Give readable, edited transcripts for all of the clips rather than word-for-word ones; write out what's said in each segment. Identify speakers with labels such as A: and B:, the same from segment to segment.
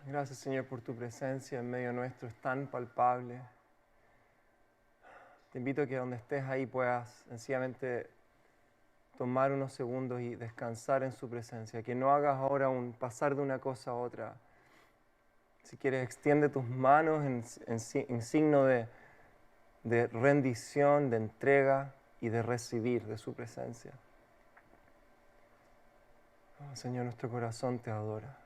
A: Gracias, Señor, por tu presencia en medio nuestro, es tan palpable. Te invito a que donde estés ahí puedas sencillamente tomar unos segundos y descansar en su presencia. Que no hagas ahora un pasar de una cosa a otra. Si quieres, extiende tus manos en signo de rendición, de entrega y de recibir de su presencia. Oh, Señor, nuestro corazón te adora.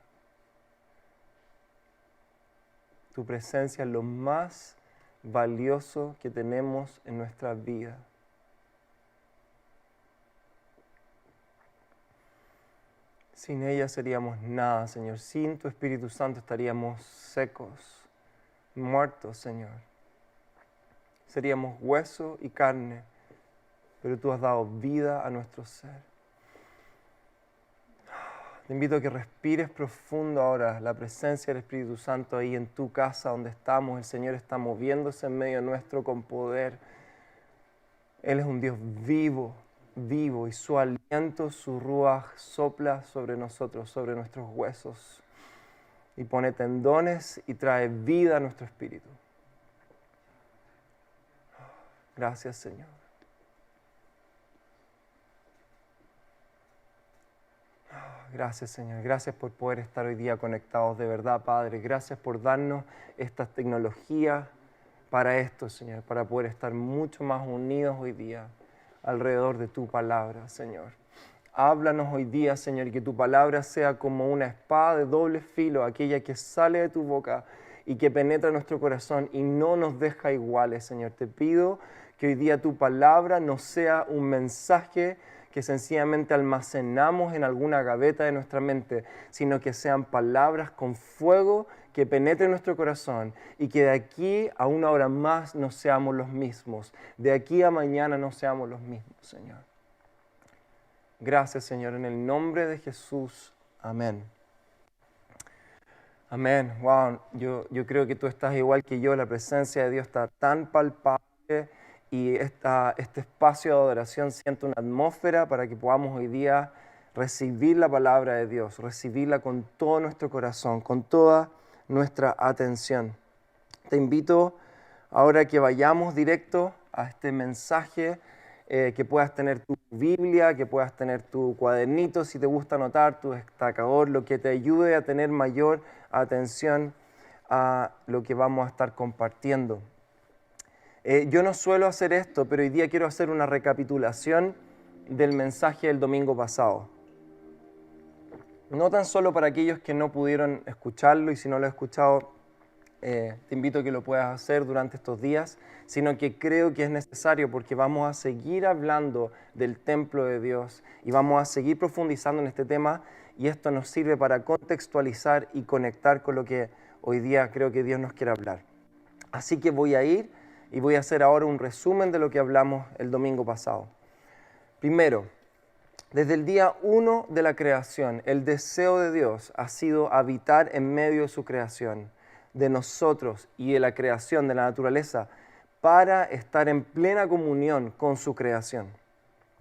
A: Tu presencia es lo más valioso que tenemos en nuestra vida. Sin ella seríamos nada, Señor. Sin tu Espíritu Santo estaríamos secos, muertos, Señor. Seríamos hueso y carne, pero tú has dado vida a nuestro ser. Te invito a que respires profundo ahora la presencia del Espíritu Santo ahí en tu casa donde estamos. El Señor está moviéndose en medio nuestro con poder. Él es un Dios vivo, vivo, y su aliento, su ruaj sopla sobre nosotros, sobre nuestros huesos, y pone tendones y trae vida a nuestro espíritu. Gracias, Señor. Gracias, Señor. Gracias por poder estar hoy día conectados de verdad, Padre. Gracias por darnos estas tecnologías para esto, Señor, para poder estar mucho más unidos hoy día alrededor de tu palabra, Señor. Háblanos hoy día, Señor, y que tu palabra sea como una espada de doble filo, aquella que sale de tu boca y que penetra nuestro corazón y no nos deja iguales, Señor. Te pido que hoy día tu palabra no sea un mensaje que sencillamente almacenamos en alguna gaveta de nuestra mente, sino que sean palabras con fuego que penetren nuestro corazón y que de aquí a una hora más no seamos los mismos, de aquí a mañana no seamos los mismos, Señor. Gracias, Señor, en el nombre de Jesús. Amén. Amén. Wow, yo creo que tú estás igual que yo, la presencia de Dios está tan palpable y este espacio de adoración siente una atmósfera para que podamos hoy día recibir la palabra de Dios, recibirla con todo nuestro corazón, con toda nuestra atención. Te invito ahora que vayamos directo a este mensaje, que puedas tener tu Biblia, que puedas tener tu cuadernito, si te gusta anotar, tu destacador, lo que te ayude a tener mayor atención a lo que vamos a estar compartiendo. Yo no suelo hacer esto, pero hoy día quiero hacer una recapitulación del mensaje del domingo pasado. No tan solo para aquellos que no pudieron escucharlo, y si no lo has escuchado, te invito a que lo puedas hacer durante estos días, sino que creo que es necesario porque vamos a seguir hablando del templo de Dios y vamos a seguir profundizando en este tema, y esto nos sirve para contextualizar y conectar con lo que hoy día creo que Dios nos quiere hablar. Así que voy a ir y voy a hacer ahora un resumen de lo que hablamos el domingo pasado. Primero, desde el día 1 de la creación, el deseo de Dios ha sido habitar en medio de su creación, de nosotros y de la creación de la naturaleza, para estar en plena comunión con su creación.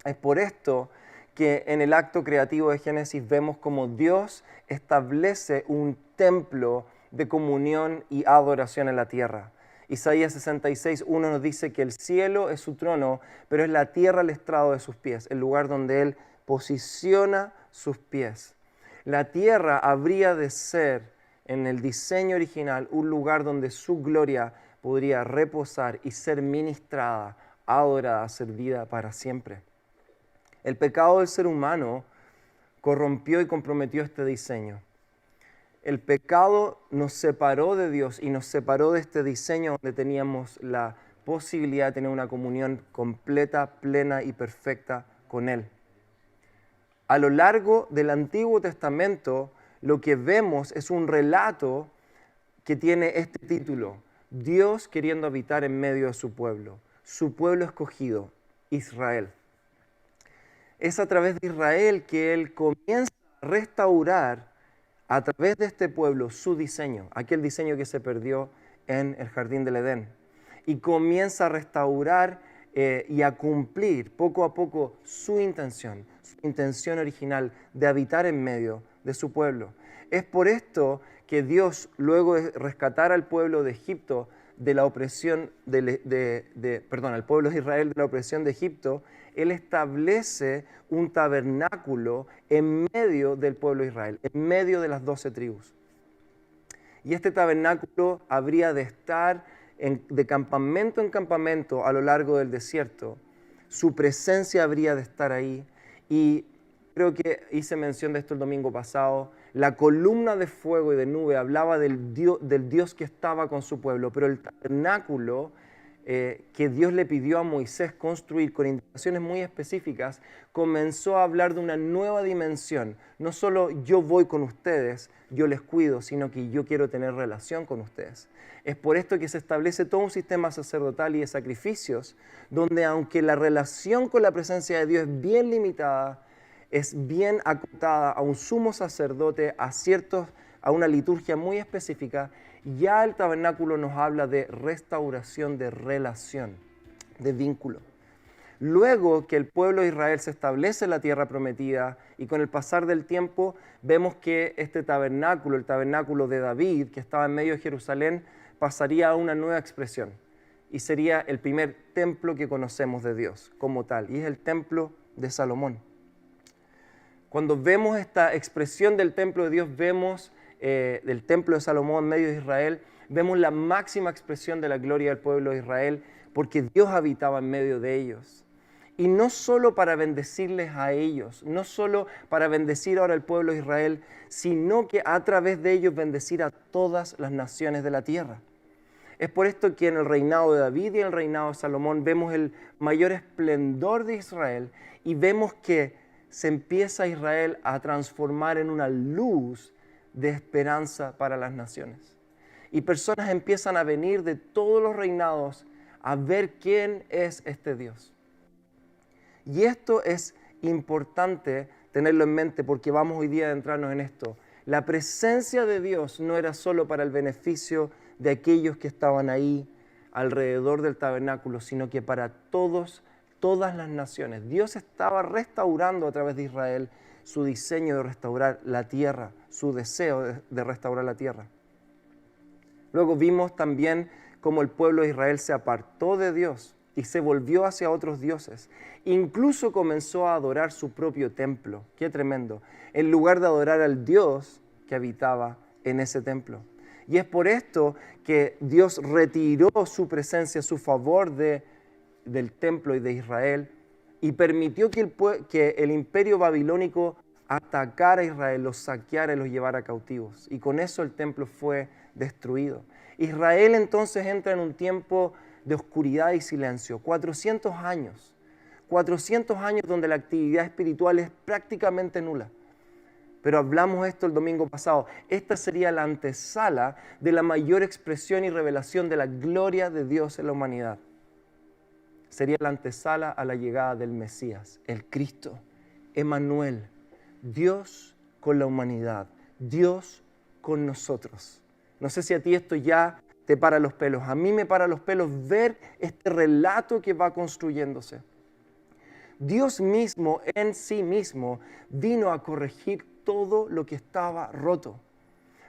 A: Es por esto que en el acto creativo de Génesis vemos como Dios establece un templo de comunión y adoración en la tierra. Isaías 66:1 nos dice que el cielo es su trono, pero es la tierra el estrado de sus pies, el lugar donde Él posiciona sus pies. La tierra habría de ser, en el diseño original, un lugar donde su gloria podría reposar y ser ministrada, adorada, servida para siempre. El pecado del ser humano corrompió y comprometió este diseño. El pecado nos separó de Dios y nos separó de este diseño donde teníamos la posibilidad de tener una comunión completa, plena y perfecta con Él. A lo largo del Antiguo Testamento, lo que vemos es un relato que tiene este título: Dios queriendo habitar en medio de su pueblo escogido, Israel. Es a través de Israel que Él comienza a restaurar, a través de este pueblo, su diseño, aquel diseño que se perdió en el jardín del Edén. Y comienza a restaurar y a cumplir poco a poco su intención original de habitar en medio de su pueblo. Es por esto que Dios, luego de rescatar al pueblo de Egipto de la opresión, al pueblo de Israel de la opresión de Egipto, Él establece un tabernáculo en medio del pueblo de Israel, en medio de las 12 tribus. Y este tabernáculo habría de estar de campamento en campamento a lo largo del desierto. Su presencia habría de estar ahí. Y creo que hice mención de esto el domingo pasado. La columna de fuego y de nube hablaba del Dios que estaba con su pueblo, pero el tabernáculo que Dios le pidió a Moisés construir con indicaciones muy específicas, comenzó a hablar de una nueva dimensión. No solo yo voy con ustedes, yo les cuido, sino que yo quiero tener relación con ustedes. Es por esto que se establece todo un sistema sacerdotal y de sacrificios, donde aunque la relación con la presencia de Dios es bien limitada, es bien acotada a un sumo sacerdote, a una liturgia muy específica, ya el tabernáculo nos habla de restauración de relación, de vínculo. Luego que el pueblo de Israel se establece en la tierra prometida y con el pasar del tiempo vemos que este tabernáculo, el tabernáculo de David, que estaba en medio de Jerusalén, pasaría a una nueva expresión y sería el primer templo que conocemos de Dios como tal, y es el templo de Salomón. Cuando vemos esta expresión del templo de Dios, vemos del templo de Salomón en medio de Israel, vemos la máxima expresión de la gloria del pueblo de Israel, porque Dios habitaba en medio de ellos. Y no solo para bendecirles a ellos, no solo para bendecir ahora al pueblo de Israel, sino que a través de ellos bendecir a todas las naciones de la tierra. Es por esto que en el reinado de David y en el reinado de Salomón vemos el mayor esplendor de Israel y vemos que se empieza Israel a transformar en una luz de esperanza para las naciones. Y personas empiezan a venir de todos los reinados a ver quién es este Dios. Y esto es importante tenerlo en mente porque vamos hoy día a adentrarnos en esto. La presencia de Dios no era solo para el beneficio de aquellos que estaban ahí alrededor del tabernáculo, sino que para todas las naciones. Dios estaba restaurando a través de Israel su diseño de restaurar la tierra, su deseo de restaurar la tierra. Luego vimos también cómo el pueblo de Israel se apartó de Dios y se volvió hacia otros dioses. Incluso comenzó a adorar su propio templo. ¡Qué tremendo! En lugar de adorar al Dios que habitaba en ese templo. Y es por esto que Dios retiró su presencia, su favor del templo y de Israel y permitió que el imperio babilónico atacara a Israel, los saqueara y los llevara cautivos. Y con eso el templo fue destruido. Israel entonces entra en un tiempo de oscuridad y silencio, 400 años donde la actividad espiritual es prácticamente nula. Pero hablamos esto el domingo pasado. Esta sería la antesala de la mayor expresión y revelación de la gloria de Dios en la humanidad. Sería la antesala a la llegada del Mesías, el Cristo, Emmanuel, Dios con la humanidad, Dios con nosotros. No sé si a ti esto ya te para los pelos. A mí me para los pelos ver este relato que va construyéndose. Dios mismo, en sí mismo, vino a corregir todo lo que estaba roto.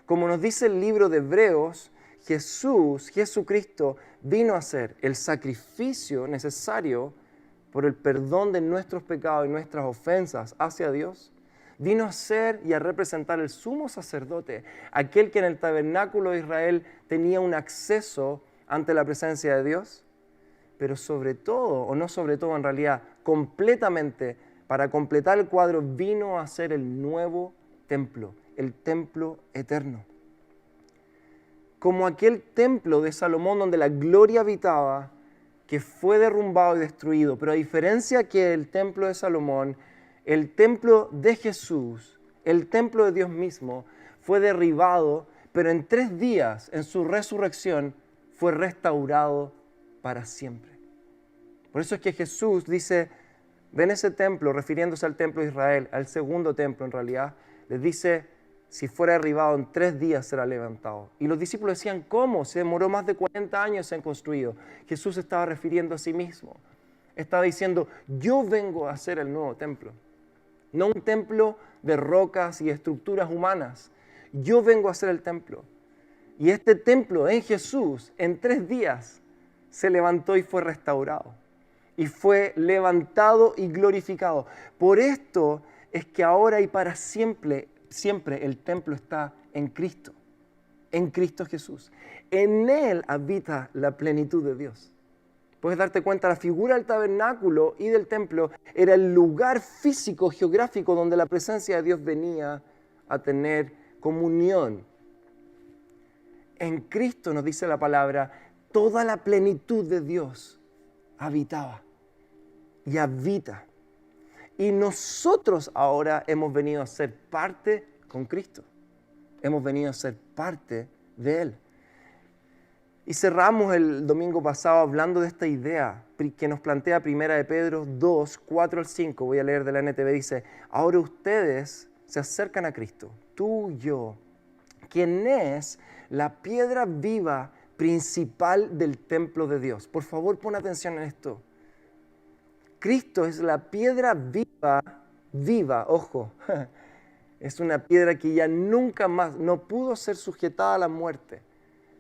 A: Como nos dice el libro de Hebreos, Jesucristo, vino a ser el sacrificio necesario por el perdón de nuestros pecados y nuestras ofensas hacia Dios. Vino a ser y a representar el sumo sacerdote, aquel que en el tabernáculo de Israel tenía un acceso ante la presencia de Dios. Pero sobre todo, o no sobre todo en realidad, completamente, para completar el cuadro, vino a ser el nuevo templo, el templo eterno. Como aquel templo de Salomón donde la gloria habitaba, que fue derrumbado y destruido, pero a diferencia que el templo de Salomón, el templo de Jesús, el templo de Dios mismo, fue derribado, pero en 3 días, en su resurrección, fue restaurado para siempre. Por eso es que Jesús dice, ven ese templo, refiriéndose al templo de Israel, al segundo templo en realidad, les dice, si fuera derribado en 3 días será levantado. Y los discípulos decían, ¿cómo? Se demoró más de 40 años en construido. Jesús estaba refiriendo a sí mismo. Estaba diciendo, yo vengo a hacer el nuevo templo. No un templo de rocas y estructuras humanas. Yo vengo a hacer el templo. Y este templo en Jesús, en 3 días, se levantó y fue restaurado. Y fue levantado y glorificado. Por esto es que ahora y para siempre, siempre el templo está en Cristo. En Cristo Jesús. En Él habita la plenitud de Dios. Puedes darte cuenta, la figura del tabernáculo y del templo era el lugar físico, geográfico, donde la presencia de Dios venía a tener comunión. En Cristo, nos dice la palabra, toda la plenitud de Dios habitaba y habita. Y nosotros ahora hemos venido a ser parte con Cristo. Hemos venido a ser parte de Él. Y cerramos el domingo pasado hablando de esta idea que nos plantea 1 de Pedro 2, 4 al 5. Voy a leer de la NTV. Dice, ahora ustedes se acercan a Cristo, tú y yo, quien es la piedra viva principal del templo de Dios. Por favor, pon atención en esto. Cristo es la piedra viva, ojo. Es una piedra que ya nunca más, no pudo ser sujetada a la muerte.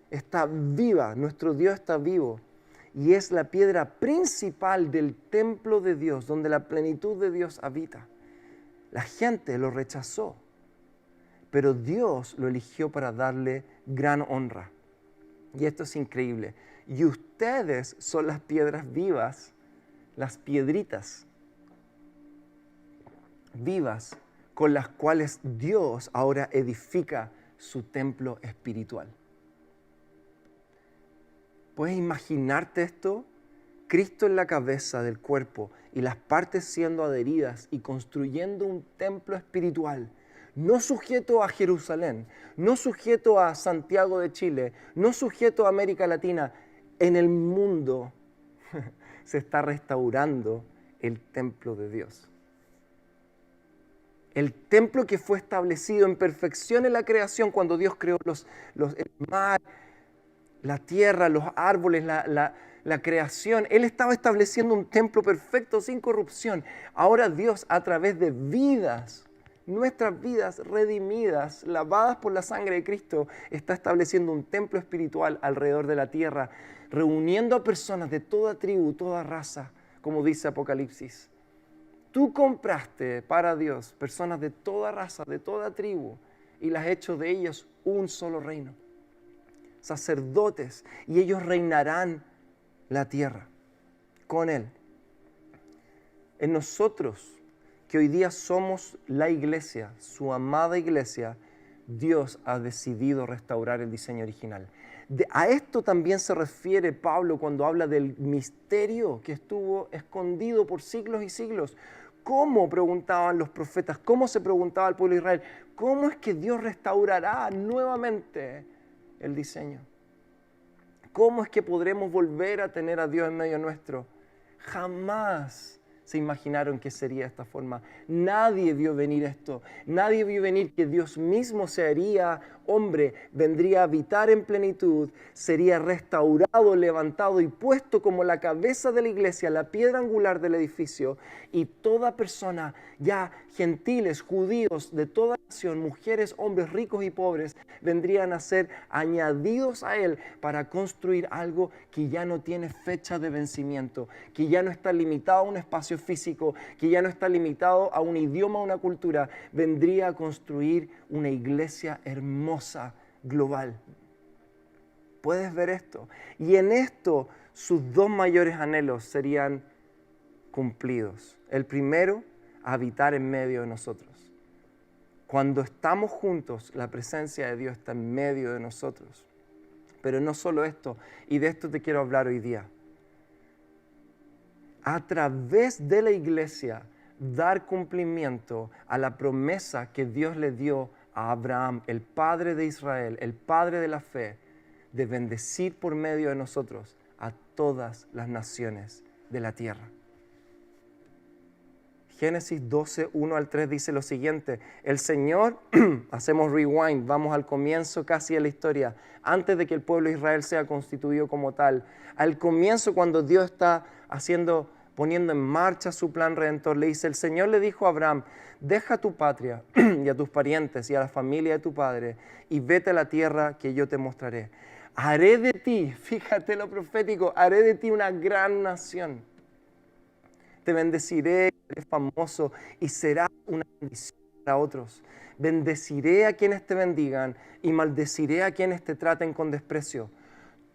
A: Está viva, nuestro Dios está vivo. Y es la piedra principal del templo de Dios, donde la plenitud de Dios habita. La gente lo rechazó, pero Dios lo eligió para darle gran honra. Y esto es increíble. Y ustedes son las piedras vivas, las piedritas vivas con las cuales Dios ahora edifica su templo espiritual. ¿Puedes imaginarte esto? Cristo en la cabeza del cuerpo y las partes siendo adheridas y construyendo un templo espiritual, no sujeto a Jerusalén, no sujeto a Santiago de Chile, no sujeto a América Latina. En el mundo se está restaurando el templo de Dios. El templo que fue establecido en perfección en la creación cuando Dios creó el mar, la tierra, los árboles, la creación. Él estaba estableciendo un templo perfecto, sin corrupción. Ahora Dios, a través de vidas, nuestras vidas redimidas, lavadas por la sangre de Cristo, está estableciendo un templo espiritual alrededor de la tierra, reuniendo a personas de toda tribu, toda raza, como dice Apocalipsis. Tú compraste para Dios personas de toda raza, de toda tribu, y las has hecho de ellos un solo reino. Sacerdotes, y ellos reinarán la tierra con Él. En nosotros, que hoy día somos la iglesia, su amada iglesia, Dios ha decidido restaurar el diseño original. A esto también se refiere Pablo cuando habla del misterio que estuvo escondido por siglos y siglos. ¿Cómo preguntaban los profetas? ¿Cómo se preguntaba el pueblo de Israel? ¿Cómo es que Dios restaurará nuevamente el diseño? ¿Cómo es que podremos volver a tener a Dios en medio nuestro? Jamás se imaginaron que sería de esta forma. Nadie vio venir esto. Nadie vio venir que Dios mismo se haría hombre, vendría a habitar en plenitud, sería restaurado, levantado y puesto como la cabeza de la iglesia, la piedra angular del edificio, y toda persona, ya gentiles, judíos, de toda nación, mujeres, hombres, ricos y pobres, vendrían a ser añadidos a Él para construir algo que ya no tiene fecha de vencimiento, que ya no está limitado a un espacio físico, que ya no está limitado a un idioma, a una cultura. Vendría a construir una iglesia hermosa, global. ¿Puedes ver esto? Y en esto sus 2 mayores anhelos serían cumplidos. El primero, habitar en medio de nosotros. Cuando estamos juntos, la presencia de Dios está en medio de nosotros. Pero no solo esto, y de esto te quiero hablar hoy día. A través de la iglesia, dar cumplimiento a la promesa que Dios le dio a Abraham, el padre de Israel, el padre de la fe, de bendecir por medio de nosotros a todas las naciones de la tierra. Génesis 12, 1 al 3 dice lo siguiente: el Señor, hacemos rewind, vamos al comienzo casi de la historia, antes de que el pueblo de Israel sea constituido como tal. Al comienzo, cuando Dios está haciendo poniendo en marcha su plan redentor. Le dice, el Señor le dijo a Abraham, deja tu patria y a tus parientes y a la familia de tu padre y vete a la tierra que yo te mostraré. Haré de ti, fíjate lo profético, haré de ti una gran nación. Te bendeciré, seré famoso y serás una bendición para otros. Bendeciré a quienes te bendigan y maldeciré a quienes te traten con desprecio.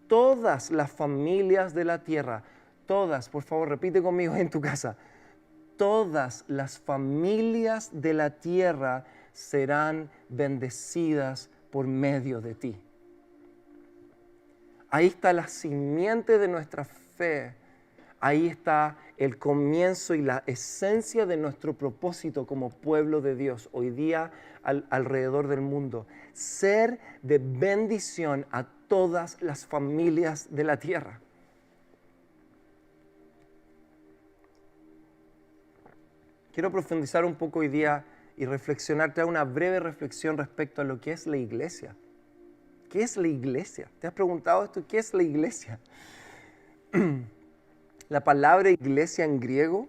A: Todas las familias de la tierra, todas, por favor, repite conmigo en tu casa, todas las familias de la tierra serán bendecidas por medio de ti. Ahí está la simiente de nuestra fe. Ahí está el comienzo y la esencia de nuestro propósito como pueblo de Dios hoy día alrededor del mundo. Ser de bendición a todas las familias de la tierra. Quiero profundizar un poco hoy día y reflexionar, traer una breve reflexión respecto a lo que es la iglesia. ¿Qué es la iglesia? ¿Te has preguntado esto? ¿Qué es la iglesia? La palabra iglesia en griego,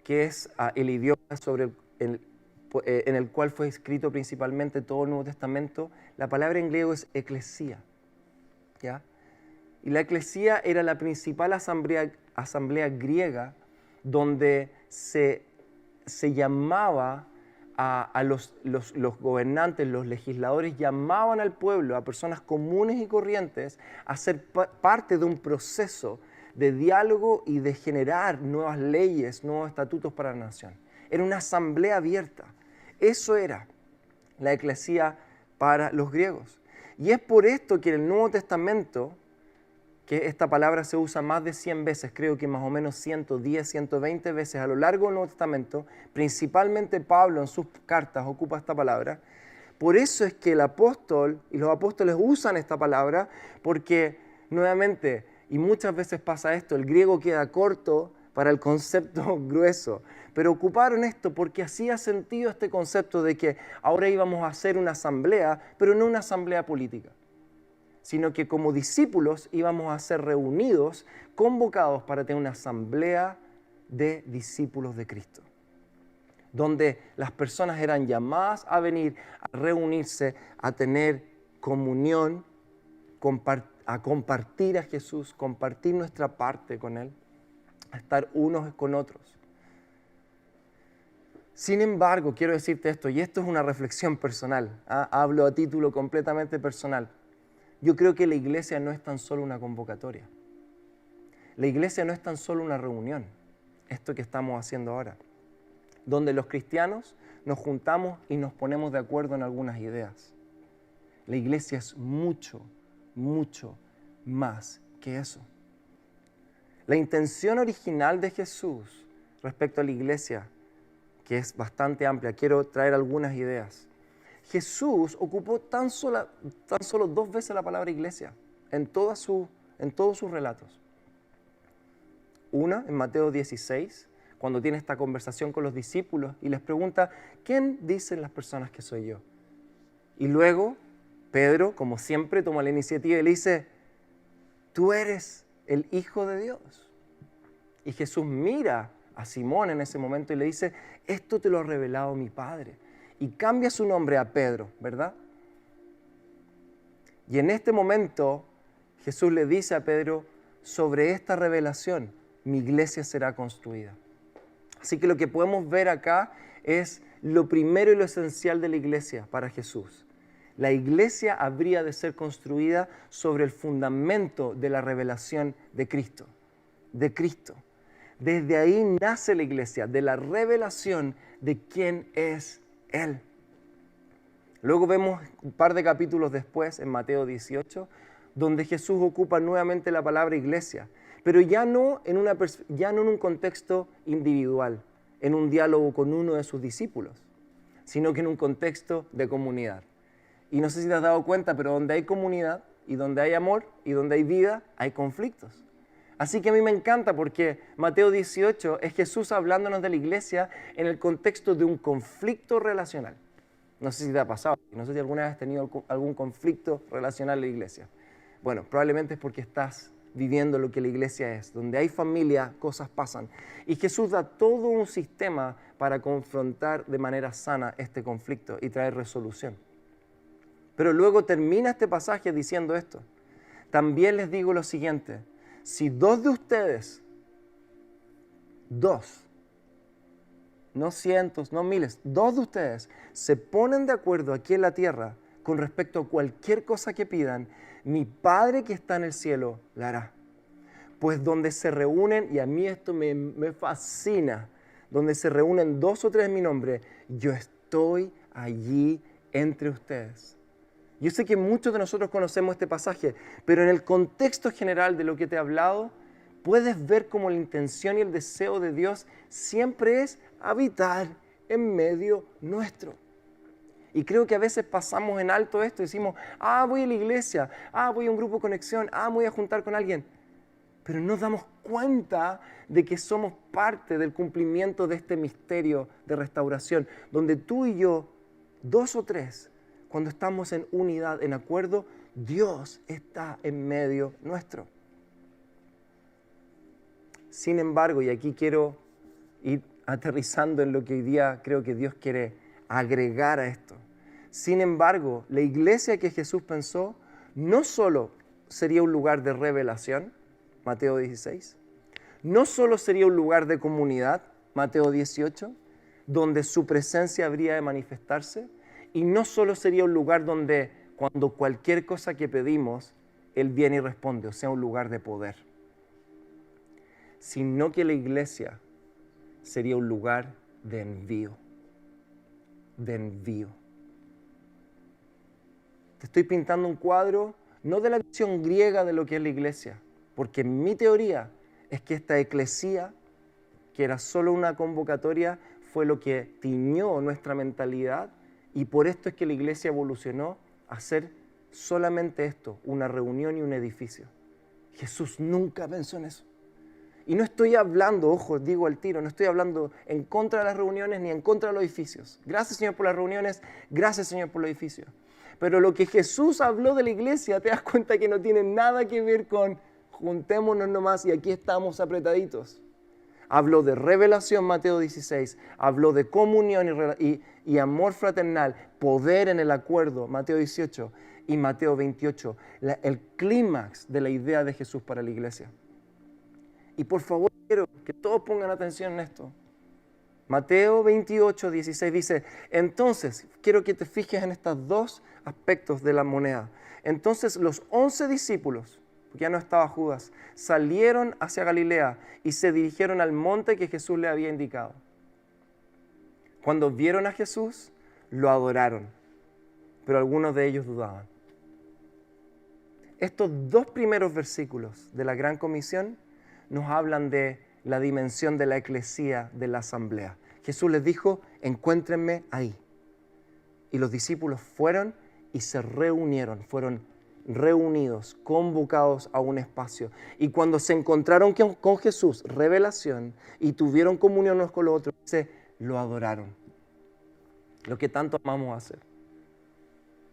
A: que es el idioma en el cual fue escrito principalmente todo el Nuevo Testamento, la palabra en griego es eclesía. ¿Ya? Y la eclesía era la principal asamblea griega donde se llamaba a los gobernantes, los legisladores, llamaban al pueblo, a personas comunes y corrientes, a ser parte de un proceso de diálogo y de generar nuevas leyes, nuevos estatutos para la nación. Era una asamblea abierta. Eso era la eclesía para los griegos. Y es por esto que en el Nuevo Testamento, que esta palabra se usa más de 100 veces, creo que más o menos 110, 120 veces a lo largo del Nuevo Testamento, principalmente Pablo en sus cartas ocupa esta palabra. Por eso es que el apóstol y los apóstoles usan esta palabra, porque nuevamente, y muchas veces pasa esto, el griego queda corto para el concepto grueso, pero ocuparon esto porque hacía sentido este concepto de que ahora íbamos a hacer una asamblea, pero no una asamblea política, sino que como discípulos íbamos a ser reunidos, convocados para tener una asamblea de discípulos de Cristo, donde las personas eran llamadas a venir, a reunirse, a tener comunión, a compartir a Jesús, compartir nuestra parte con Él, a estar unos con otros. Sin embargo, quiero decirte esto, y esto es una reflexión personal, hablo a título completamente personal. Yo creo que la iglesia no es tan solo una convocatoria. La iglesia no es tan solo una reunión, esto que estamos haciendo ahora, donde los cristianos nos juntamos y nos ponemos de acuerdo en algunas ideas. La iglesia es mucho, mucho más que eso. La intención original de Jesús respecto a la iglesia, que es bastante amplia, quiero traer algunas ideas. Jesús ocupó tan solo 2 veces la palabra iglesia en todos sus relatos. Una, en Mateo 16, cuando tiene esta conversación con los discípulos y les pregunta, ¿quién dicen las personas que soy yo? Y luego, Pedro, como siempre, toma la iniciativa y le dice, tú eres el Hijo de Dios. Y Jesús mira a Simón en ese momento y le dice, esto te lo ha revelado mi Padre. Y cambia su nombre a Pedro, ¿verdad? Y en este momento Jesús le dice a Pedro, sobre esta revelación mi iglesia será construida. Así que lo que podemos ver acá es lo primero y lo esencial de la iglesia para Jesús. La iglesia habría de ser construida sobre el fundamento de la revelación de Cristo. De Cristo. Desde ahí nace la iglesia, de la revelación de quién es Él. Luego vemos un par de capítulos después, en Mateo 18, donde Jesús ocupa nuevamente la palabra iglesia, pero ya no en un contexto individual, en un diálogo con uno de sus discípulos, sino que en un contexto de comunidad. Y no sé si te has dado cuenta, pero donde hay comunidad, y donde hay amor, y donde hay vida, hay conflictos. Así que a mí me encanta porque Mateo 18 es Jesús hablándonos de la iglesia en el contexto de un conflicto relacional. No sé si te ha pasado, no sé si alguna vez has tenido algún conflicto relacional en la iglesia. Bueno, probablemente es porque estás viviendo lo que la iglesia es. Donde hay familia, cosas pasan. Y Jesús da todo un sistema para confrontar de manera sana este conflicto y traer resolución. Pero luego termina este pasaje diciendo esto. También les digo lo siguiente, si 2 de ustedes, 2, no cientos, no miles, 2 de ustedes se ponen de acuerdo aquí en la tierra con respecto a cualquier cosa que pidan, mi Padre que está en el cielo la hará. Pues donde se reúnen, y a mí esto me fascina, donde se reúnen 2 o 3 en mi nombre, yo estoy allí entre ustedes. Yo sé que muchos de nosotros conocemos este pasaje, pero en el contexto general de lo que te he hablado, puedes ver cómo la intención y el deseo de Dios siempre es habitar en medio nuestro. Y creo que a veces pasamos en alto esto y decimos, voy a la iglesia, voy a un grupo de conexión, voy a juntar con alguien. Pero nos damos cuenta de que somos parte del cumplimiento de este misterio de restauración, donde tú y yo, 2 o 3, cuando estamos en unidad, en acuerdo, Dios está en medio nuestro. Sin embargo, y aquí quiero ir aterrizando en lo que hoy día creo que Dios quiere agregar a esto. Sin embargo, la iglesia que Jesús pensó no solo sería un lugar de revelación, Mateo 16, no solo sería un lugar de comunidad, Mateo 18, donde su presencia habría de manifestarse, y no solo sería un lugar donde cuando cualquier cosa que pedimos, Él viene y responde, o sea, un lugar de poder, sino que la iglesia sería un lugar de envío, de envío. Te estoy pintando un cuadro, no de la visión griega de lo que es la iglesia, porque mi teoría es que esta eclesía, que era solo una convocatoria, fue lo que tiñó nuestra mentalidad y por esto es que la iglesia evolucionó a ser solamente esto, una reunión y un edificio. Jesús nunca pensó en eso. Y no estoy hablando, ojo, digo al tiro, no estoy hablando en contra de las reuniones ni en contra de los edificios. Gracias, Señor, por las reuniones, gracias, Señor, por los edificios. Pero lo que Jesús habló de la iglesia, te das cuenta que no tiene nada que ver con juntémonos nomás y aquí estamos apretaditos. Habló de revelación, Mateo 16, habló de comunión y amor fraternal, poder en el acuerdo, Mateo 18 y Mateo 28, el clímax de la idea de Jesús para la iglesia. Y por favor, quiero que todos pongan atención en esto. Mateo 28, 16 dice, entonces, quiero que te fijes en estos 2 aspectos de la moneda. Entonces los 11 discípulos, porque ya no estaba Judas, salieron hacia Galilea y se dirigieron al monte que Jesús le había indicado. Cuando vieron a Jesús, lo adoraron, pero algunos de ellos dudaban. Estos 2 primeros versículos de la Gran Comisión nos hablan de la dimensión de la eclesía, de la asamblea. Jesús les dijo, encuéntrenme ahí. Y los discípulos fueron y se reunieron, fueron reunidos, convocados a un espacio. Y cuando se encontraron con Jesús, revelación, y tuvieron comunión unos con los otros, lo adoraron. Lo que tanto amamos hacer.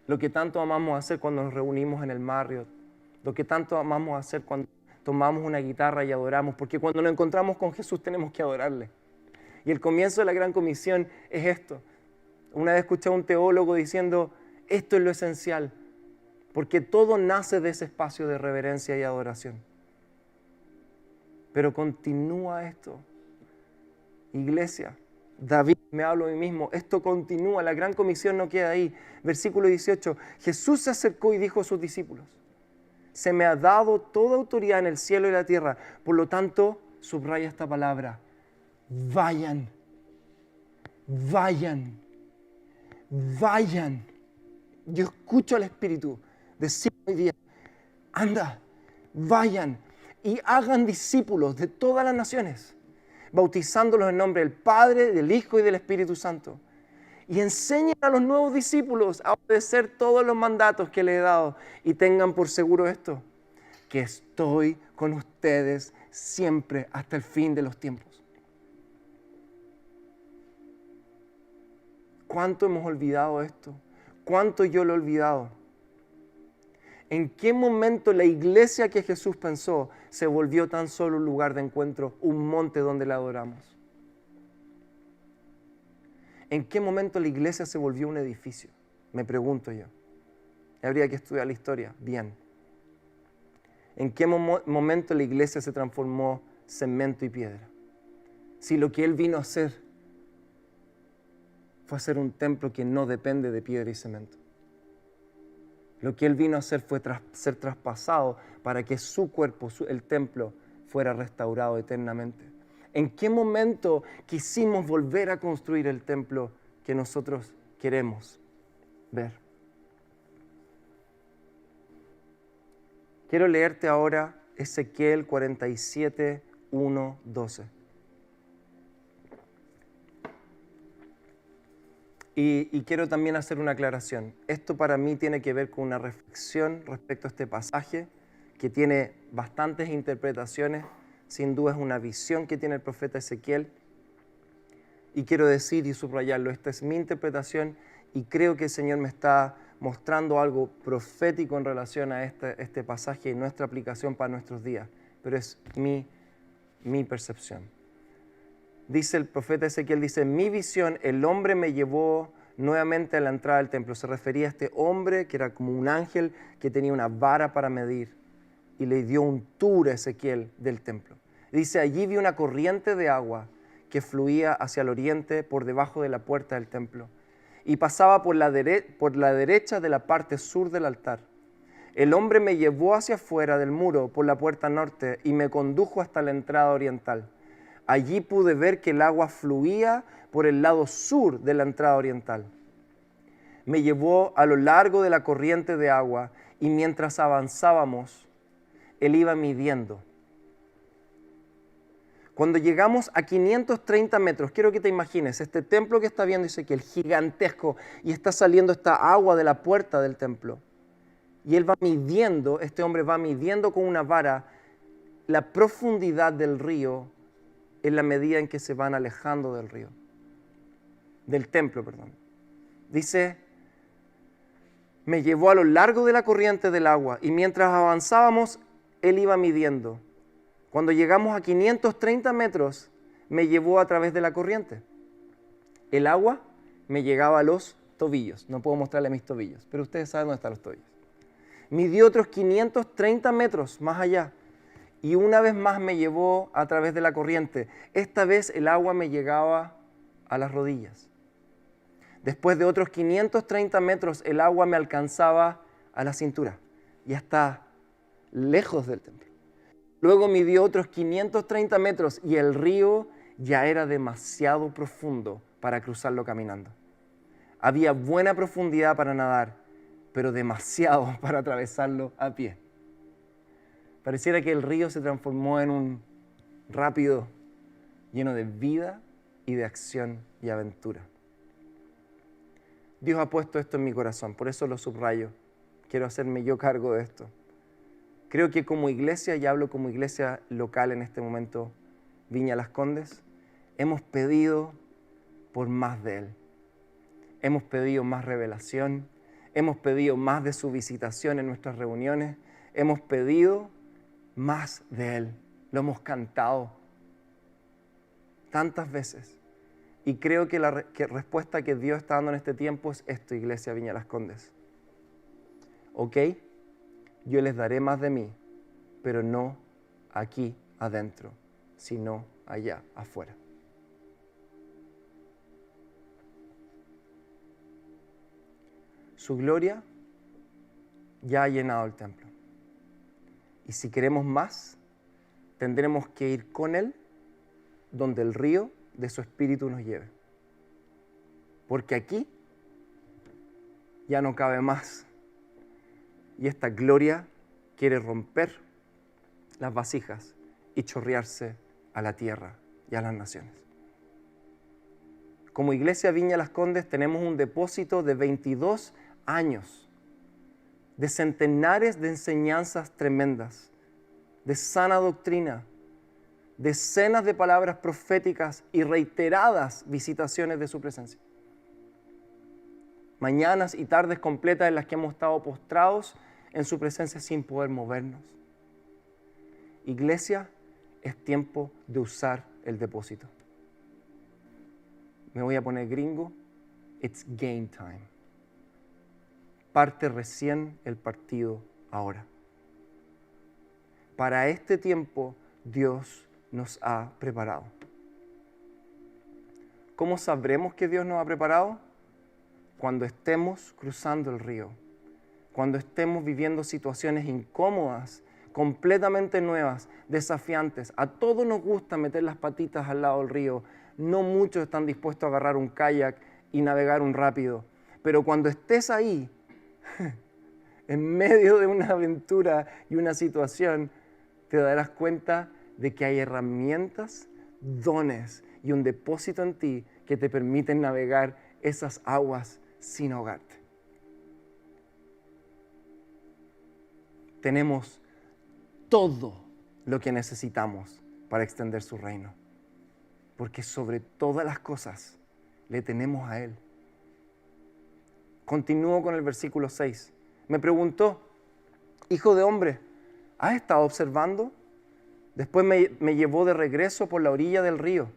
A: Lo que tanto amamos hacer cuando nos reunimos en el Marriott. Lo que tanto amamos hacer cuando tomamos una guitarra y adoramos. Porque cuando nos encontramos con Jesús tenemos que adorarle. Y el comienzo de la Gran Comisión es esto. Una vez escuché a un teólogo diciendo, esto es lo esencial, porque todo nace de ese espacio de reverencia y adoración. Pero continúa esto. Iglesia, David, me hablo a mí mismo, esto continúa, la Gran Comisión no queda ahí. Versículo 18, Jesús se acercó y dijo a sus discípulos, se me ha dado toda autoridad en el cielo y la tierra, por lo tanto, subraya esta palabra, vayan, vayan, vayan. Yo escucho al Espíritu decir hoy día, anda, vayan y hagan discípulos de todas las naciones, bautizándolos en nombre del Padre, del Hijo y del Espíritu Santo. Y enseñen a los nuevos discípulos a obedecer todos los mandatos que les he dado. Y tengan por seguro esto, que estoy con ustedes siempre hasta el fin de los tiempos. ¿Cuánto hemos olvidado esto? ¿Cuánto yo lo he olvidado? ¿En qué momento la iglesia que Jesús pensó se volvió tan solo un lugar de encuentro, un monte donde le adoramos? ¿En qué momento la iglesia se volvió un edificio? Me pregunto yo. Habría que estudiar la historia bien. ¿En qué momento la iglesia se transformó cemento y piedra? Si lo que Él vino a hacer fue hacer un templo que no depende de piedra y cemento. Lo que Él vino a hacer fue ser traspasado para que su cuerpo, el templo, fuera restaurado eternamente. ¿En qué momento quisimos volver a construir el templo que nosotros queremos ver? Quiero leerte ahora Ezequiel 47, 1, 12. Y quiero también hacer una aclaración. Esto para mí tiene que ver con una reflexión respecto a este pasaje que tiene bastantes interpretaciones. Sin duda es una visión que tiene el profeta Ezequiel. Y quiero decir y subrayarlo, esta es mi interpretación y creo que el Señor me está mostrando algo profético en relación a este pasaje y nuestra aplicación para nuestros días. Pero es mi percepción. Dice el profeta Ezequiel, dice, mi visión, el hombre me llevó nuevamente a la entrada del templo. Se refería a este hombre que era como un ángel que tenía una vara para medir y le dio un tour a Ezequiel del templo. Dice, allí vi una corriente de agua que fluía hacia el oriente por debajo de la puerta del templo y pasaba por la derecha de la parte sur del altar. El hombre me llevó hacia afuera del muro por la puerta norte y me condujo hasta la entrada oriental. Allí pude ver que el agua fluía por el lado sur de la entrada oriental. Me llevó a lo largo de la corriente de agua y mientras avanzábamos, él iba midiendo. Cuando llegamos a 530 metros, quiero que te imagines, este templo que está viendo Ezequiel, gigantesco, y está saliendo esta agua de la puerta del templo. Y él va midiendo, este hombre va midiendo con una vara la profundidad del río en la medida en que se van alejando del río, del templo, perdón. Dice, me llevó a lo largo de la corriente del agua y mientras avanzábamos, él iba midiendo. Cuando llegamos a 530 metros, me llevó a través de la corriente. El agua me llegaba a los tobillos. No puedo mostrarle mis tobillos, pero ustedes saben dónde están los tobillos. Midió otros 530 metros más allá. Y una vez más me llevó a través de la corriente. Esta vez el agua me llegaba a las rodillas. Después de otros 530 metros, el agua me alcanzaba a la cintura y hasta lejos del templo. Luego midió otros 530 metros y el río ya era demasiado profundo para cruzarlo caminando. Había buena profundidad para nadar, pero demasiado para atravesarlo a pie. Pareciera que el río se transformó en un rápido lleno de vida y de acción y aventura. Dios ha puesto esto en mi corazón, por eso lo subrayo. Quiero hacerme yo cargo de esto. Creo que como iglesia, y hablo como iglesia local en este momento, Viña Las Condes, hemos pedido por más de Él. Hemos pedido más revelación, hemos pedido más de su visitación en nuestras reuniones, hemos pedido más de Él. Lo hemos cantado tantas veces. Y creo que la respuesta que Dios está dando en este tiempo es esto, Iglesia Viña Las Condes. ¿Ok? Yo les daré más de mí, pero no aquí adentro, sino allá afuera. Su gloria ya ha llenado el templo. Y si queremos más, tendremos que ir con Él donde el río de su espíritu nos lleve. Porque aquí ya no cabe más. Y esta gloria quiere romper las vasijas y chorrearse a la tierra y a las naciones. Como Iglesia Viña Las Condes tenemos un depósito de 22 años, de centenares de enseñanzas tremendas, de sana doctrina, decenas de palabras proféticas y reiteradas visitaciones de su presencia. Mañanas y tardes completas en las que hemos estado postrados en su presencia sin poder movernos. Iglesia, es tiempo de usar el depósito. Me voy a poner gringo. It's game time. Parte recién el partido ahora. Para este tiempo Dios nos ha preparado. ¿Cómo sabremos que Dios nos ha preparado? Cuando estemos cruzando el río, cuando estemos viviendo situaciones incómodas, completamente nuevas, desafiantes. A todos nos gusta meter las patitas al lado del río. No muchos están dispuestos a agarrar un kayak y navegar un rápido. Pero cuando estés ahí, en medio de una aventura y una situación, te darás cuenta de que hay herramientas, dones y un depósito en ti que te permiten navegar esas aguas sin ahogarte. Tenemos todo lo que necesitamos para extender su reino, porque sobre todas las cosas le tenemos a Él. Continúo con el versículo 6. Me preguntó, hijo de hombre, ¿has estado observando? Después me llevó de regreso por la orilla del río.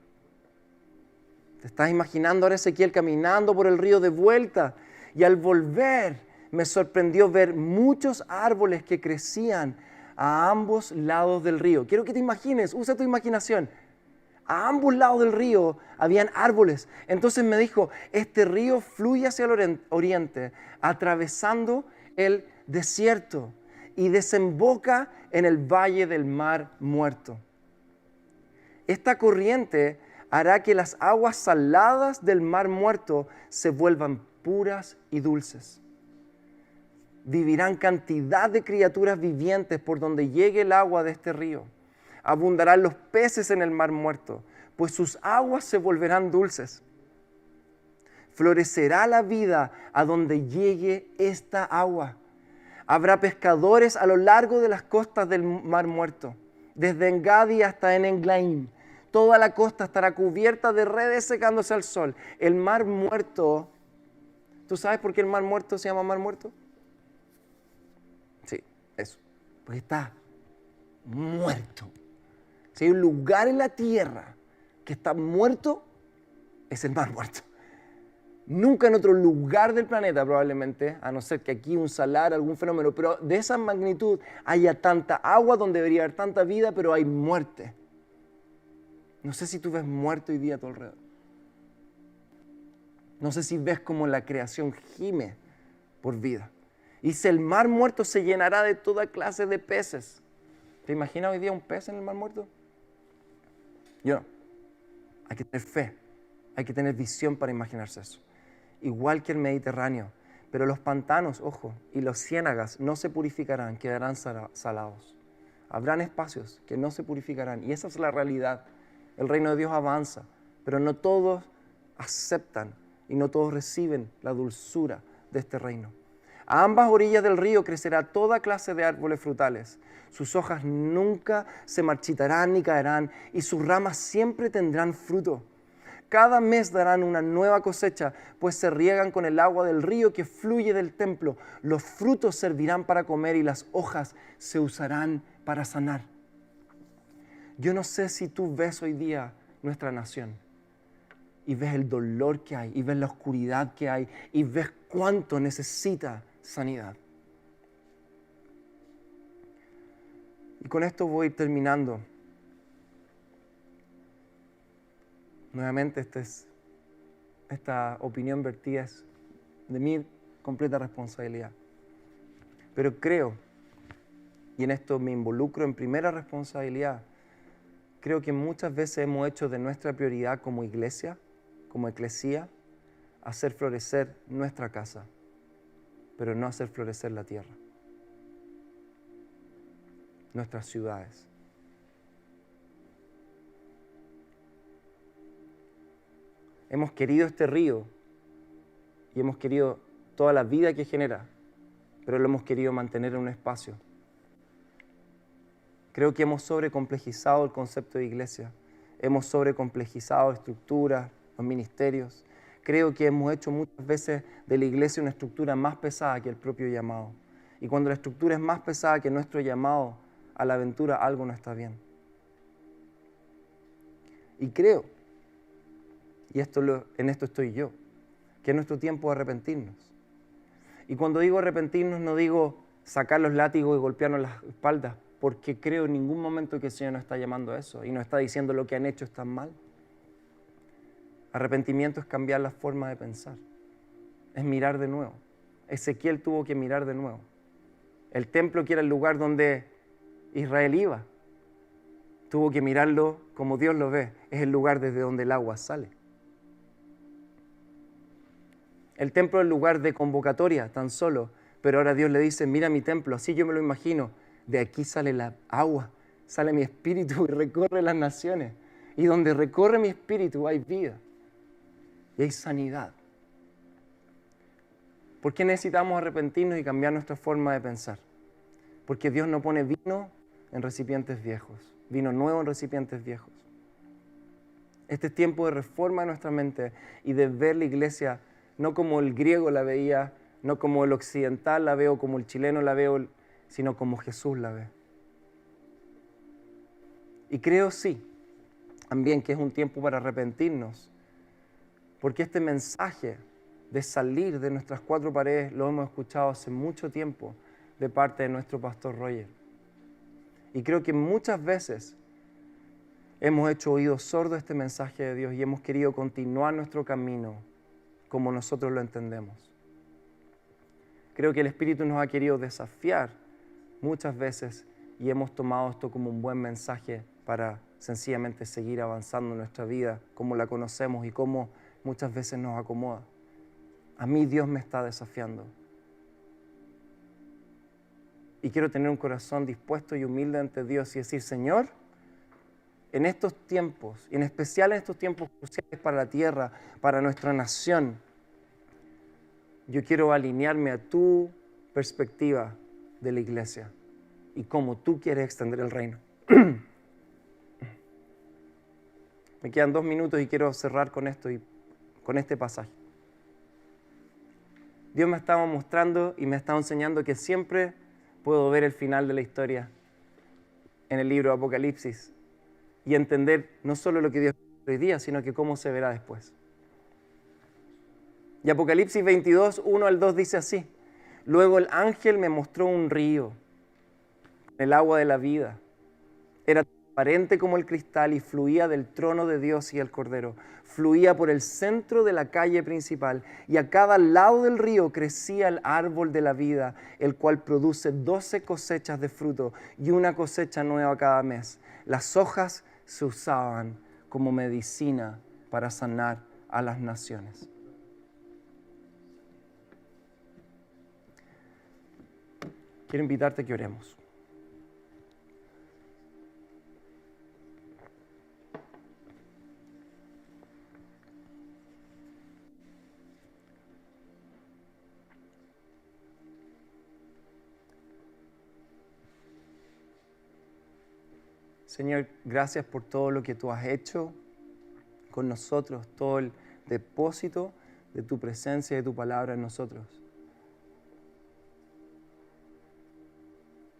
A: ¿Te estás imaginando ahora Ezequiel caminando por el río de vuelta? Y al volver me sorprendió ver muchos árboles que crecían a ambos lados del río. Quiero que te imagines, usa tu imaginación. A ambos lados del río habían árboles. Entonces me dijo, este río fluye hacia el oriente, atravesando el desierto y desemboca en el valle del Mar Muerto. Esta corriente hará que las aguas saladas del Mar Muerto se vuelvan puras y dulces. Vivirán cantidad de criaturas vivientes por donde llegue el agua de este río. Abundarán los peces en el Mar Muerto, pues sus aguas se volverán dulces. Florecerá la vida a donde llegue esta agua. Habrá pescadores a lo largo de las costas del Mar Muerto, desde Engadi hasta Englaim. Toda la costa estará cubierta de redes secándose al sol. El Mar Muerto, ¿tú sabes por qué el Mar Muerto se llama Mar Muerto? Sí, eso, porque está muerto. Si hay un lugar en la tierra que está muerto, es el Mar Muerto. Nunca en otro lugar del planeta probablemente, a no ser que aquí un salar, algún fenómeno, pero de esa magnitud haya tanta agua donde debería haber tanta vida, pero hay muerte. No sé si tú ves muerto hoy día a tu alrededor. No sé si ves cómo la creación gime por vida. Y si el Mar Muerto se llenará de toda clase de peces. ¿Te imaginas hoy día un pez en el Mar Muerto? Yo no. Hay que tener fe, hay que tener visión para imaginarse eso. Igual que el Mediterráneo. Pero los pantanos, ojo, y los ciénagas no se purificarán, quedarán salados. Habrán espacios que no se purificarán. Y esa es la realidad. El reino de Dios avanza, pero no todos aceptan y no todos reciben la dulzura de este reino. A ambas orillas del río crecerá toda clase de árboles frutales. Sus hojas nunca se marchitarán ni caerán, y sus ramas siempre tendrán fruto. Cada mes darán una nueva cosecha, pues se riegan con el agua del río que fluye del templo. Los frutos servirán para comer y las hojas se usarán para sanar. Yo no sé si tú ves hoy día nuestra nación y ves el dolor que hay, y ves la oscuridad que hay, y ves cuánto necesita sanidad. Y con esto voy terminando. Nuevamente, esta opinión vertida es de mi completa responsabilidad. Pero creo, y en esto me involucro en primera responsabilidad, creo que muchas veces hemos hecho de nuestra prioridad como iglesia, como eclesía, hacer florecer nuestra casa, pero no hacer florecer la tierra, nuestras ciudades. Hemos querido este río y hemos querido toda la vida que genera, pero lo hemos querido mantener en un espacio. Creo que hemos sobrecomplejizado el concepto de iglesia, hemos sobrecomplejizado estructuras, los ministerios. Creo que hemos hecho muchas veces de la iglesia una estructura más pesada que el propio llamado. Y cuando la estructura es más pesada que nuestro llamado a la aventura, algo no está bien. Y creo, y en esto estoy yo, que es nuestro tiempo de arrepentirnos. Y cuando digo arrepentirnos, no digo sacar los látigos y golpearnos las espaldas, porque creo en ningún momento que el Señor nos está llamando a eso y nos está diciendo lo que han hecho está mal. Arrepentimiento es cambiar la forma de pensar, es mirar de nuevo. Ezequiel tuvo que mirar de nuevo. El templo, que era el lugar donde Israel iba, tuvo que mirarlo como Dios lo ve, es el lugar desde donde el agua sale. El templo es el lugar de convocatoria, tan solo, pero ahora Dios le dice, mira mi templo, así yo me lo imagino, de aquí sale la agua, sale mi espíritu y recorre las naciones. Y donde recorre mi espíritu hay vida y hay sanidad. ¿Por qué necesitamos arrepentirnos y cambiar nuestra forma de pensar? Porque Dios no pone vino en recipientes viejos, vino nuevo en recipientes viejos. Este es tiempo de reforma de nuestra mente y de ver la iglesia no como el griego la veía, no como el occidental la veo, como el chileno la veo, sino como Jesús la ve. Y creo sí, también que es un tiempo para arrepentirnos, porque este mensaje de salir de nuestras cuatro paredes lo hemos escuchado hace mucho tiempo de parte de nuestro pastor Roger. Y creo que muchas veces hemos hecho oídos sordos a este mensaje de Dios y hemos querido continuar nuestro camino como nosotros lo entendemos. Creo que el Espíritu nos ha querido desafiar muchas veces y hemos tomado esto como un buen mensaje para sencillamente seguir avanzando en nuestra vida como la conocemos y como muchas veces nos acomoda. A mí Dios me está desafiando. Y quiero tener un corazón dispuesto y humilde ante Dios y decir, Señor, en estos tiempos, y en especial en estos tiempos cruciales para la tierra, para nuestra nación, yo quiero alinearme a tu perspectiva de la iglesia y cómo tú quieres extender el reino. Me quedan 2 minutos y quiero cerrar con esto y con este pasaje. Dios me estaba mostrando y me estaba enseñando que siempre puedo ver el final de la historia en el libro de Apocalipsis y entender no solo lo que Dios hizo hoy día, sino que cómo se verá después. Y Apocalipsis 22, 1 al 2 dice así: Luego el ángel me mostró un río, el agua de la vida. Era transparente como el cristal y fluía del trono de Dios y el Cordero. Fluía por el centro de la calle principal y a cada lado del río crecía el árbol de la vida, el cual produce 12 cosechas de fruto y una cosecha nueva cada mes. Las hojas se usaban como medicina para sanar a las naciones. Quiero invitarte a que oremos. Señor, gracias por todo lo que tú has hecho con nosotros, todo el depósito de tu presencia y de tu palabra en nosotros.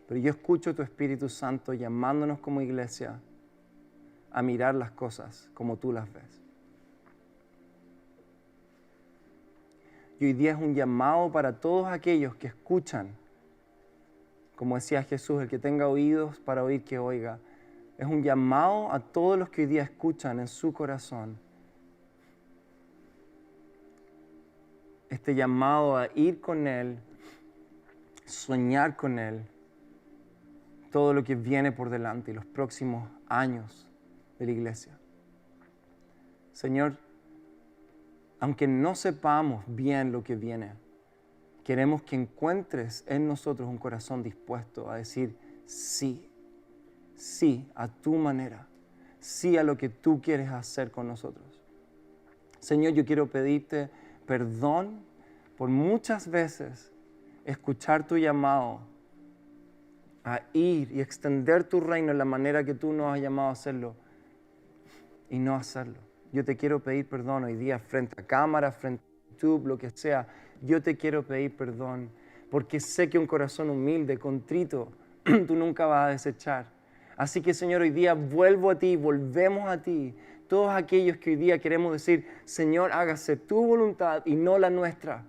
A: Pero yo escucho tu Espíritu Santo llamándonos como iglesia a mirar las cosas como tú las ves. Y hoy día es un llamado para todos aquellos que escuchan. Como decía Jesús, el que tenga oídos para oír, que oiga. Es un llamado a todos los que hoy día escuchan en su corazón. Este llamado a ir con Él, soñar con Él, todo lo que viene por delante y los próximos años de la iglesia. Señor, aunque no sepamos bien lo que viene, queremos que encuentres en nosotros un corazón dispuesto a decir sí, sí a tu manera, sí a lo que tú quieres hacer con nosotros. Señor, yo quiero pedirte perdón por muchas veces escuchar tu llamado a ir y extender tu reino en la manera que tú nos has llamado a hacerlo y no hacerlo. Yo te quiero pedir perdón hoy día frente a cámara, frente a YouTube, lo que sea. Yo te quiero pedir perdón porque sé que un corazón humilde, contrito, tú nunca vas a desechar. Así que, Señor, hoy día vuelvo a ti, volvemos a ti. Todos aquellos que hoy día queremos decir, Señor, hágase tu voluntad y no la nuestra.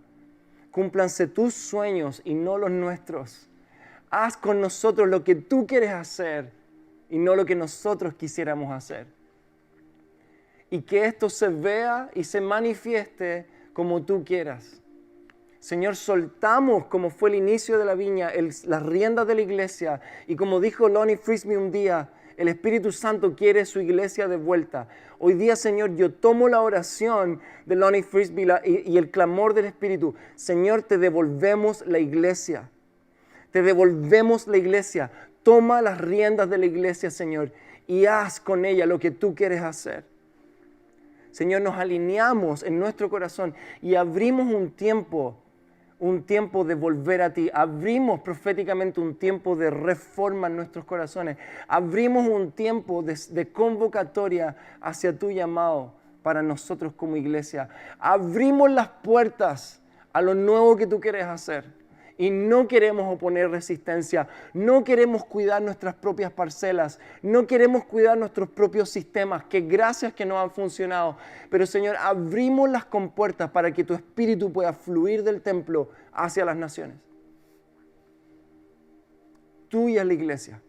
A: Cúmplanse tus sueños y no los nuestros. Haz con nosotros lo que tú quieres hacer y no lo que nosotros quisiéramos hacer. Y que esto se vea y se manifieste como tú quieras. Señor, soltamos, como fue el inicio de la viña, las riendas de la iglesia. Y como dijo Lonnie Frisbee un día, el Espíritu Santo quiere su iglesia de vuelta. Hoy día, Señor, yo tomo la oración de Lonnie Frisbee y el clamor del Espíritu. Señor, te devolvemos la iglesia. Te devolvemos la iglesia. Toma las riendas de la iglesia, Señor, y haz con ella lo que tú quieres hacer. Señor, nos alineamos en nuestro corazón y abrimos un tiempo de volver a ti. Abrimos proféticamente un tiempo de reforma en nuestros corazones. Abrimos un tiempo de convocatoria hacia tu llamado para nosotros como iglesia. Abrimos las puertas a lo nuevo que tú quieres hacer. Y no queremos oponer resistencia, no queremos cuidar nuestras propias parcelas, no queremos cuidar nuestros propios sistemas, que gracias que no han funcionado. Pero Señor, abrimos las compuertas para que tu Espíritu pueda fluir del templo hacia las naciones. Tuya es la iglesia,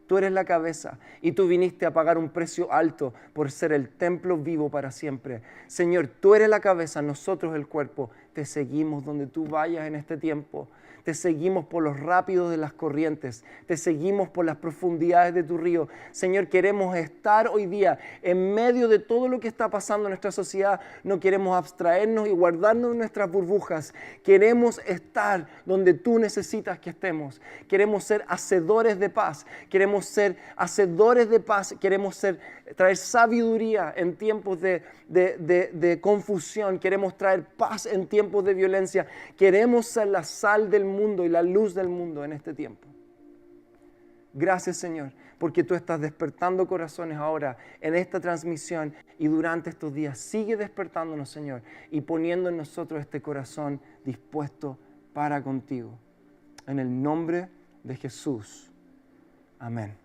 A: tú eres la cabeza y tú viniste a pagar un precio alto por ser el templo vivo para siempre. Señor, tú eres la cabeza, nosotros el cuerpo. Te seguimos donde tú vayas en este tiempo. Te seguimos por los rápidos de las corrientes. Te seguimos por las profundidades de tu río. Señor, queremos estar hoy día en medio de todo lo que está pasando en nuestra sociedad. No queremos abstraernos y guardarnos en nuestras burbujas. Queremos estar donde tú necesitas que estemos. Queremos ser hacedores de paz. Queremos ser hacedores de paz. Queremos traer sabiduría en tiempos de confusión. Queremos traer paz en tiempos de violencia. Queremos ser la sal del mundo y la luz del mundo en este tiempo. Gracias, Señor, porque tú estás despertando corazones ahora en esta transmisión y durante estos días. Sigue despertándonos, Señor, y poniendo en nosotros este corazón dispuesto para contigo. En el nombre de Jesús. Amén.